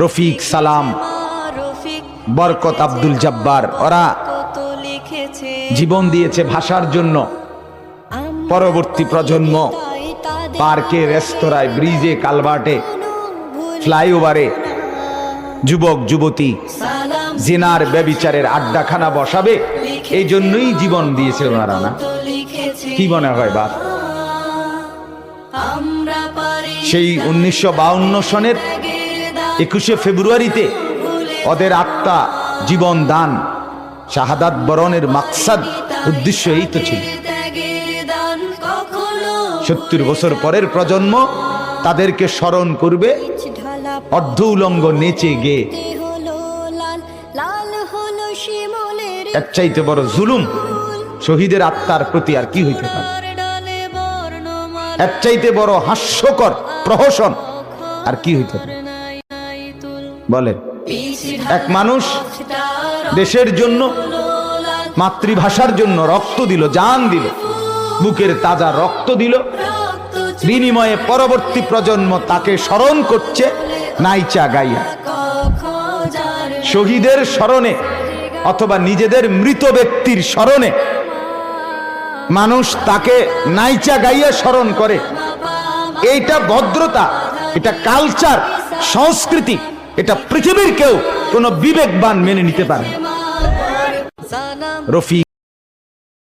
রফিক, সালাম, বরকত, আব্দুল জব্বার, ওরা জীবন দিয়েছে ভাষার জন্য। পরবর্তী প্রজন্ম পার্কে, রেস্তোরাঁয়, ব্রিজে, কালভার্টে, ফ্লাইওভারে যুবক যুবতী জিনার ব্যভিচারের আড্ডাখানা বসাবে, এই জন্যই জীবন দিয়েছে ওনারা। না কি মনে হয় বাপ? সেই 1952 সনের 21শে ফেব্রুয়ারিতে ওদের আত্মা জীবন দান, শাহাদাত বরণের মাকসাদ, উদ্দেশ্য এই তো ছিল। 70 বছর পরের প্রজন্ম তাদেরকে স্মরণ করবে অর্ধ উলঙ্গ নেচে গে। এর চাইতে বড় জুলুম শহীদের আত্মার প্রতি আর কি হইতে পারে? এর চাইতে বড় হাস্যকর প্রহসন আর কি হইতে পারে বলেন? এক মানুষ দেশের জন্য, মাতৃভাষার জন্য রক্ত দিল, জান দিল, বুকের তাজা রক্ত দিল, বিনিময়ে পরবর্তী প্রজন্ম তাকে স্মরণ করছে নাইচা গাইয়া। শহীদের স্মরণে অথবা নিজেদের মৃত ব্যক্তির স্মরণে মানুষ তাকে নাইচা গাইয়া স্মরণ করে। এইটা ভদ্রতা, এটা কালচার, সংস্কৃতি, এটা পৃথিবীর কেউ কোনো বিবেকবান মেনে নিতে পারে। রফিক